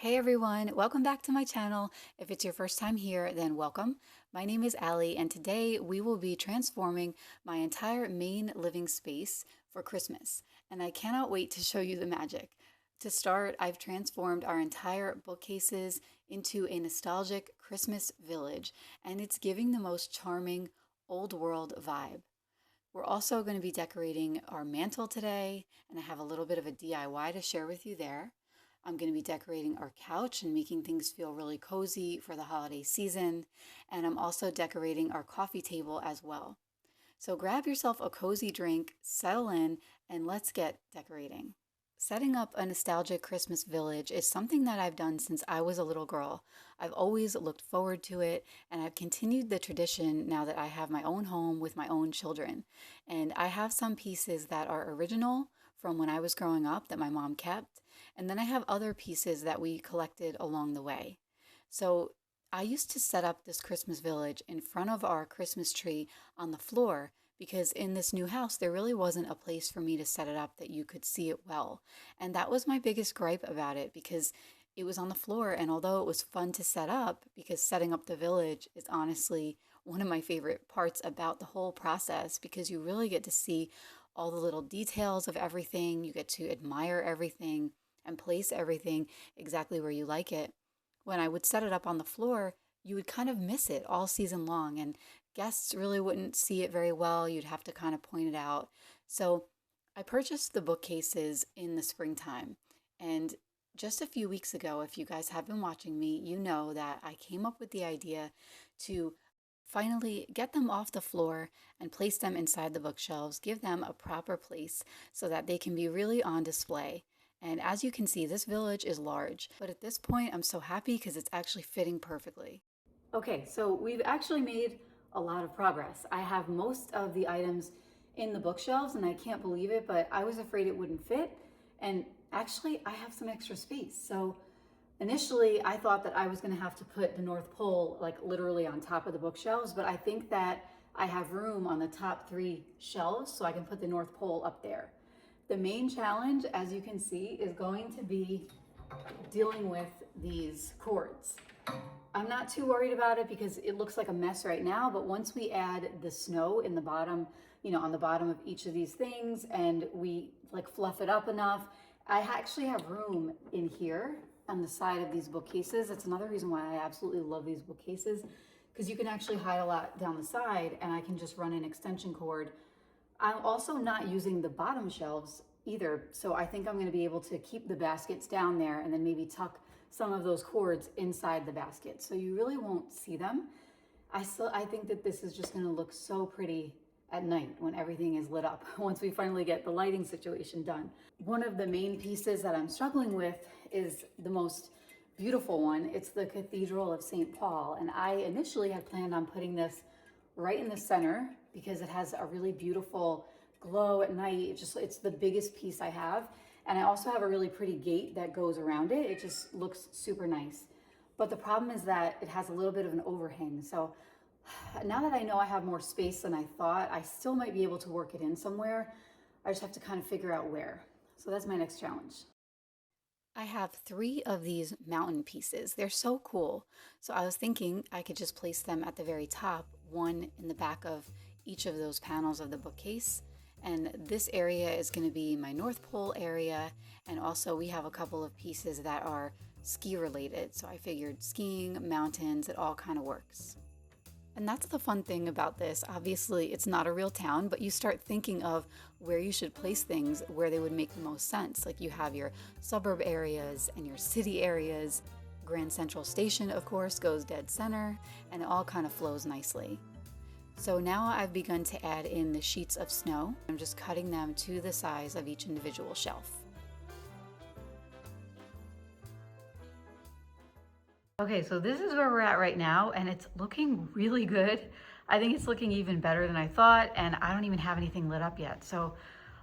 Hey everyone, welcome back to my channel. If it's your first time here, then welcome. My name is Allie, and today we will be transforming my entire main living space for Christmas. And I cannot wait to show you the magic. To start, I've transformed our entire bookcases into a nostalgic Christmas village, and it's giving the most charming old world vibe. We're also going to be decorating our mantle today, and I have a little bit of a DIY to share with you there. I'm going to be decorating our couch and making things feel really cozy for the holiday season. And I'm also decorating our coffee table as well. So grab yourself a cozy drink, settle in, and let's get decorating. Setting up a nostalgic Christmas village is something that I've done since I was a little girl. I've always looked forward to it, and I've continued the tradition now that I have my own home with my own children. And I have some pieces that are original from when I was growing up that my mom kept, and then I have other pieces that we collected along the way. So I used to set up this Christmas village in front of our Christmas tree on the floor because in this new house, there really wasn't a place for me to set it up that you could see it well. And that was my biggest gripe about it because it was on the floor. And although it was fun to set up, because setting up the village is honestly one of my favorite parts about the whole process because you really get to see all the little details of everything. You get to admire everything and place everything exactly where you like it. When I would set it up on the floor, you would kind of miss it all season long, and guests really wouldn't see it very well. You'd have to kind of point it out. So I purchased the bookcases in the springtime. And just a few weeks ago, if you guys have been watching me, you know that I came up with the idea to finally get them off the floor and place them inside the bookshelves, give them a proper place so that they can be really on display. And as you can see, this village is large, but at this point, I'm so happy because it's actually fitting perfectly. Okay, so we've actually made a lot of progress. I have most of the items in the bookshelves and I can't believe it, but I was afraid it wouldn't fit. And actually, I have some extra space. So initially, I thought that I was going to have to put the North Pole like literally on top of the bookshelves, but I think that I have room on the top three shelves so I can put the North Pole up there. The main challenge, as you can see, is going to be dealing with these cords. I'm not too worried about it because it looks like a mess right now, but once we add the snow in the bottom, on the bottom of each of these things, and we like fluff it up enough, I actually have room in here on the side of these bookcases. That's another reason why I absolutely love these bookcases, because you can actually hide a lot down the side and I can just run an extension cord. I'm also not using the bottom shelves either, so I think I'm going to be able to keep the baskets down there and then maybe tuck some of those cords inside the basket, so you really won't see them. I think that this is just going to look so pretty at night when everything is lit up once we finally get the lighting situation done. One of the main pieces that I'm struggling with is the most beautiful one. It's the Cathedral of St. Paul, and I initially had planned on putting this right in the center because it has a really beautiful glow at night. It's the biggest piece I have. And I also have a really pretty gate that goes around it. It just looks super nice. But the problem is that it has a little bit of an overhang. So now that I know I have more space than I thought, I still might be able to work it in somewhere. I just have to kind of figure out where. So that's my next challenge. I have three of these mountain pieces. They're so cool. So I was thinking I could just place them at the very top, one in the back of each of those panels of the bookcase. And this area is going to be my North Pole area. And also we have a couple of pieces that are ski related. So I figured skiing, mountains, it all kind of works. And that's the fun thing about this. Obviously, it's not a real town, but you start thinking of where you should place things where they would make the most sense. Like you have your suburb areas and your city areas. Grand Central Station, of course, goes dead center, and it all kind of flows nicely. So now I've begun to add in the sheets of snow. I'm just cutting them to the size of each individual shelf. Okay, so this is where we're at right now, and it's looking really good. I think it's looking even better than I thought, and I don't even have anything lit up yet. So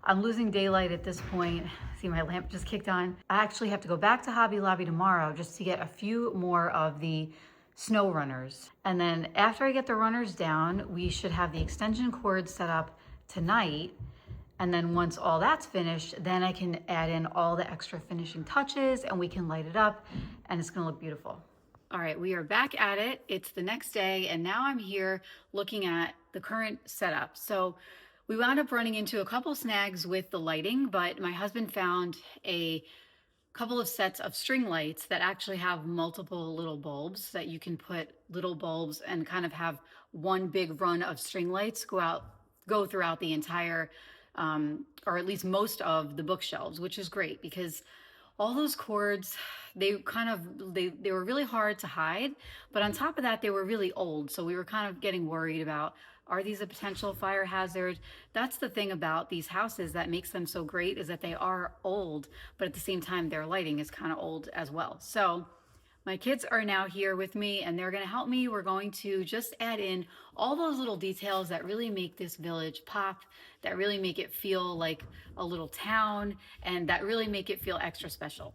I'm losing daylight at this point. See, my lamp just kicked on. I actually have to go back to Hobby Lobby tomorrow just to get a few more of the snow runners. And then after I get the runners down, we should have the extension cord set up tonight. And then once all that's finished, then I can add in all the extra finishing touches and we can light it up and it's gonna look beautiful. All right, we are back at it. It's the next day, and now I'm here looking at the current setup. So we wound up running into a couple snags with the lighting, but my husband found a couple of sets of string lights that actually have multiple little bulbs that you can put little bulbs and kind of have one big run of string lights go throughout the entire or at least most of the bookshelves, which is great because all those cords, they were really hard to hide, but on top of that they were really old, so we were kind of getting worried about, are these a potential fire hazard? That's the thing about these houses that makes them so great, is that they are old, but at the same time their lighting is kind of old as well. So my kids are now here with me and they're going to help me. We're going to just add in all those little details that really make this village pop, that really make it feel like a little town, and that really make it feel extra special.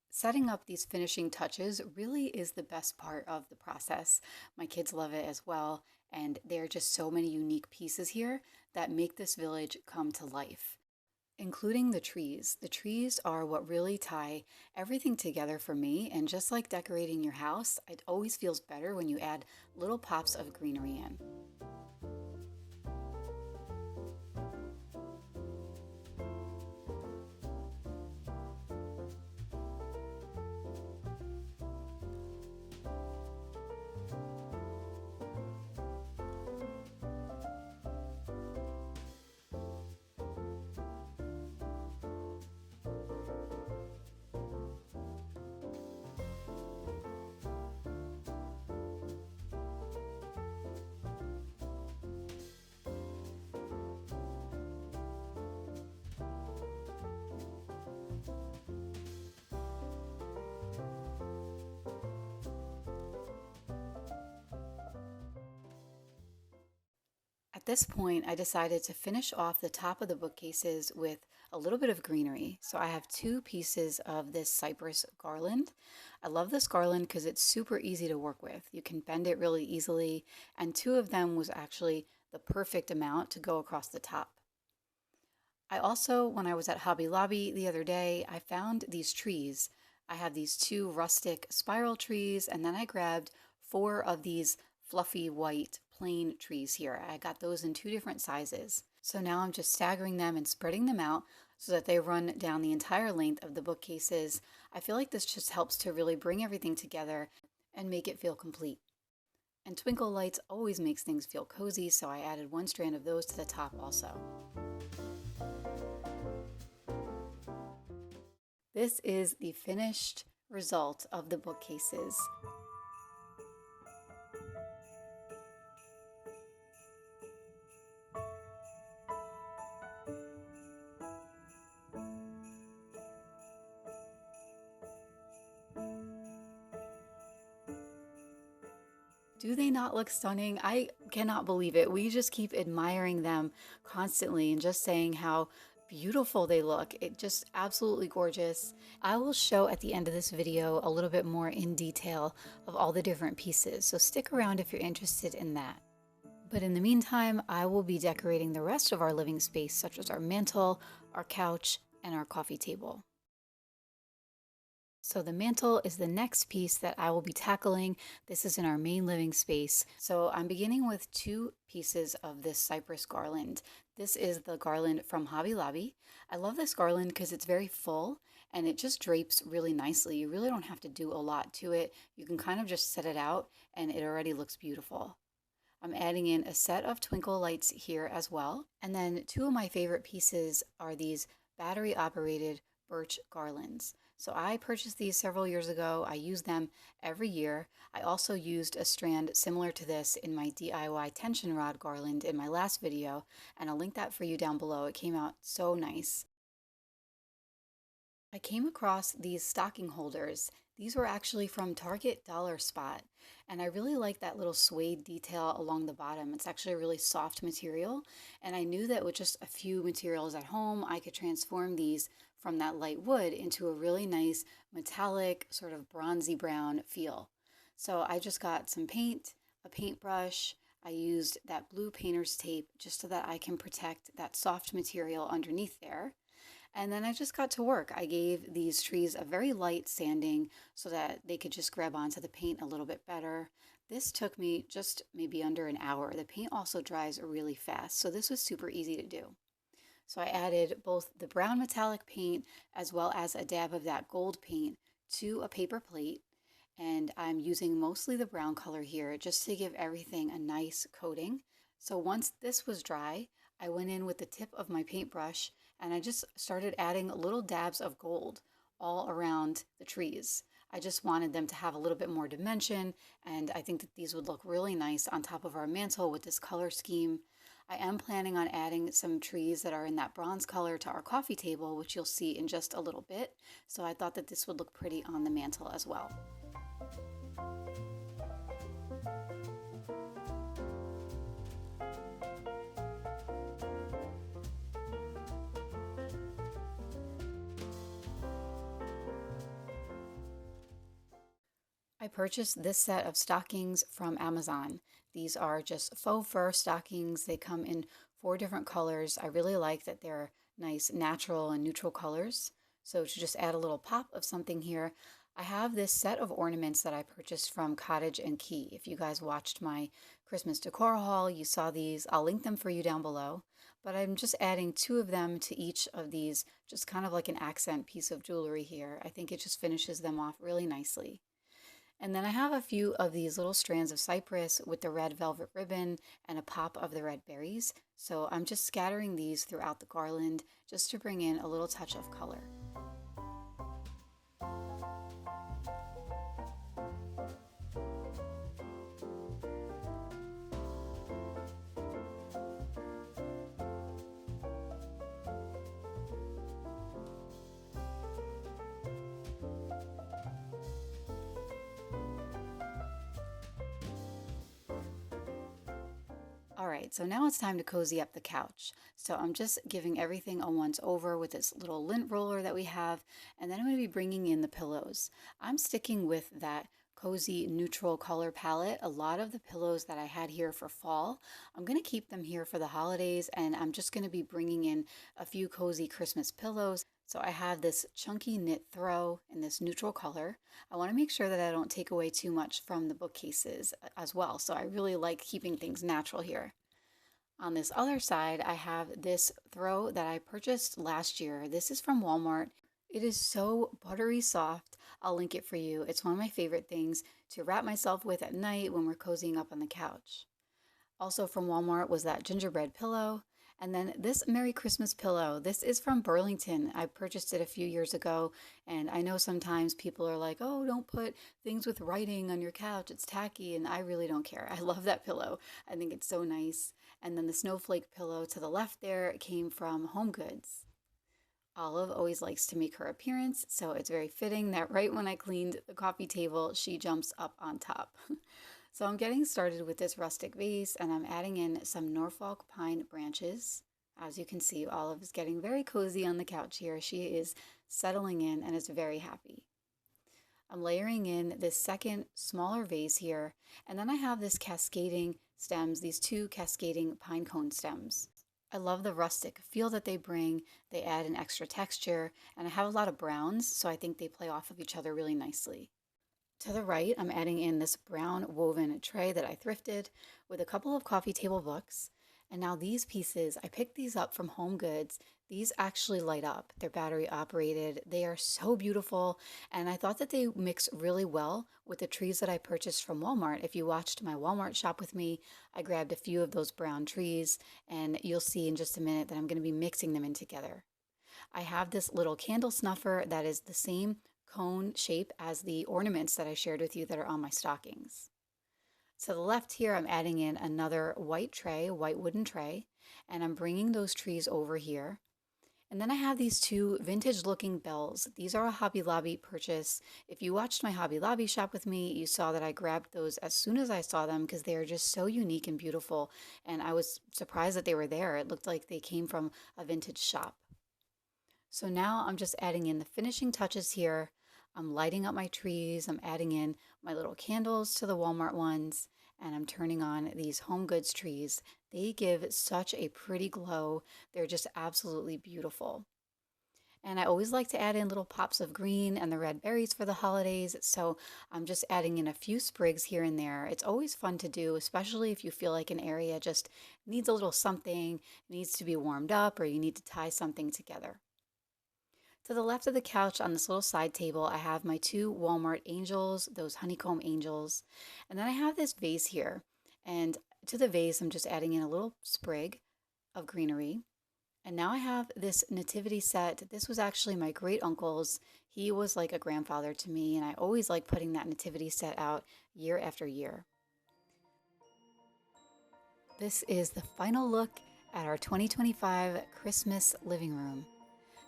Setting up these finishing touches really is the best part of the process. My kids love it as well, and there are just so many unique pieces here that make this village come to life, including the trees. The trees are what really tie everything together for me, and just like decorating your house, it always feels better when you add little pops of greenery in. At this point, I decided to finish off the top of the bookcases with a little bit of greenery. So I have two pieces of this cypress garland. I love this garland because it's super easy to work with. You can bend it really easily, and two of them was actually the perfect amount to go across the top. I also, when I was at Hobby Lobby the other day, I found these trees. I have these two rustic spiral trees, and then I grabbed four of these fluffy white plain trees here. I got those in two different sizes. So now I'm just staggering them and spreading them out so that they run down the entire length of the bookcases. I feel like this just helps to really bring everything together and make it feel complete. And twinkle lights always makes things feel cozy, so I added one strand of those to the top also. This is the finished result of the bookcases. Do they not look stunning? I cannot believe it. We just keep admiring them constantly and just saying how beautiful they look. It just absolutely gorgeous. I will show at the end of this video a little bit more in detail of all the different pieces, so stick around if you're interested in that. But in the meantime, I will be decorating the rest of our living space, such as our mantle, our couch, and our coffee table. So the mantle is the next piece that I will be tackling. This is in our main living space. So I'm beginning with two pieces of this cypress garland. This is the garland from Hobby Lobby. I love this garland because it's very full and it just drapes really nicely. You really don't have to do a lot to it. You can kind of just set it out and it already looks beautiful. I'm adding in a set of twinkle lights here as well. And then two of my favorite pieces are these battery operated birch garlands. So I purchased these several years ago. I use them every year. I also used a strand similar to this in my DIY tension rod garland in my last video, and I'll link that for you down below. It came out so nice. I came across these stocking holders. These were actually from Target Dollar Spot, and I really like that little suede detail along the bottom. It's actually a really soft material, and I knew that with just a few materials at home, I could transform these from that light wood into a really nice metallic, sort of bronzy brown feel. So I just got some paint, a paintbrush, I used that blue painter's tape just so that I can protect that soft material underneath there. And then I just got to work. I gave these trees a very light sanding so that they could just grab onto the paint a little bit better. This took me just maybe under an hour. The paint also dries really fast, so this was super easy to do. So I added both the brown metallic paint as well as a dab of that gold paint to a paper plate. And I'm using mostly the brown color here just to give everything a nice coating. So once this was dry, I went in with the tip of my paintbrush and I just started adding little dabs of gold all around the trees. I just wanted them to have a little bit more dimension, and I think that these would look really nice on top of our mantle with this color scheme. I am planning on adding some trees that are in that bronze color to our coffee table, which you'll see in just a little bit. So I thought that this would look pretty on the mantle as well. I purchased this set of stockings from Amazon. These are just faux fur stockings. They come in four different colors. I really like that they're nice natural and neutral colors. So to just add a little pop of something here, I have this set of ornaments that I purchased from Cottage and Key. If you guys watched my Christmas decor haul, you saw these. I'll link them for you down below. But I'm just adding two of them to each of these, just kind of like an accent piece of jewelry here. I think it just finishes them off really nicely. And then I have a few of these little strands of cypress with the red velvet ribbon and a pop of the red berries. So I'm just scattering these throughout the garland just to bring in a little touch of color. All right, so now it's time to cozy up the couch. So I'm just giving everything a once over with this little lint roller that we have, and then I'm going to be bringing in the pillows. I'm sticking with that cozy neutral color palette. A lot of the pillows that I had here for fall, I'm going to keep them here for the holidays, and I'm just going to be bringing in a few cozy Christmas pillows. So I have this chunky knit throw in this neutral color. I want to make sure that I don't take away too much from the bookcases as well. So I really like keeping things natural here. On this other side, I have this throw that I purchased last year. This is from Walmart. It is so buttery soft. I'll link it for you. It's one of my favorite things to wrap myself with at night when we're cozying up on the couch. Also from Walmart was that gingerbread pillow. And then this Merry Christmas pillow. This is from Burlington. I purchased it a few years ago. And I know sometimes people are like, oh, don't put things with writing on your couch. It's tacky. And I really don't care. I love that pillow. I think it's so nice. And then the snowflake pillow to the left there came from Home Goods. Olive always likes to make her appearance, so it's very fitting that right when I cleaned the coffee table, she jumps up on top. So I'm getting started with this rustic vase and I'm adding in some Norfolk pine branches. As you can see, Olive is getting very cozy on the couch here. She is settling in and is very happy. I'm layering in this second smaller vase here, and then I have this cascading stems, these two cascading pine cone stems. I love the rustic feel that they bring. They add an extra texture, and I have a lot of browns, so I think they play off of each other really nicely. To the right, I'm adding in this brown woven tray that I thrifted with a couple of coffee table books. And now these pieces, I picked these up from Home Goods. These actually light up. They're battery operated. They are so beautiful. And I thought that they mix really well with the trees that I purchased from Walmart. If you watched my Walmart shop with me, I grabbed a few of those brown trees, and you'll see in just a minute that I'm going to be mixing them in together. I have this little candle snuffer that is the same cone shape as the ornaments that I shared with you that are on my stockings. To the left here, I'm adding in another white tray, a white wooden tray, and I'm bringing those trees over here. And then I have these two vintage looking bells. These are a Hobby Lobby purchase. If you watched my Hobby Lobby shop with me, you saw that I grabbed those as soon as I saw them because they are just so unique and beautiful. And I was surprised that they were there. It looked like they came from a vintage shop. So now I'm just adding in the finishing touches here. I'm lighting up my trees. I'm adding in my little candles to the Walmart ones. and I'm turning on these home goods trees. They give such a pretty glow. They're just absolutely beautiful. And I always like to add in little pops of green and the red berries for the holidays. So I'm just adding in a few sprigs here and there. It's always fun to do, especially if you feel like an area just needs a little something, needs to be warmed up, or you need to tie something together. To the left of the couch on this little side table, I have my two Walmart angels, those honeycomb angels. And then I have this vase here. And to the vase, I'm just adding in a little sprig of greenery. And now I have this nativity set. This was actually my great uncle's. He was like a grandfather to me, and I always like putting that nativity set out year after year. This is the final look at our 2025 Christmas living room.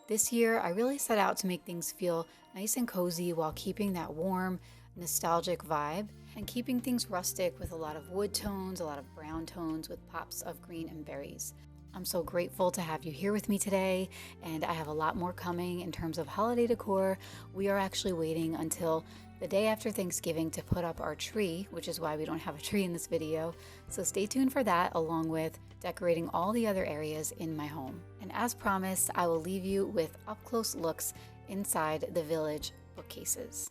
This year, I really set out to make things feel nice and cozy while keeping that warm, nostalgic vibe and keeping things rustic with a lot of wood tones, a lot of brown tones with pops of green and berries. I'm so grateful to have you here with me today, and I have a lot more coming in terms of holiday decor. We are actually waiting until the day after Thanksgiving to put up our tree, which is why we don't have a tree in this video. So stay tuned for that, along with decorating all the other areas in my home. And as promised, I will leave you with up-close looks inside the village bookcases.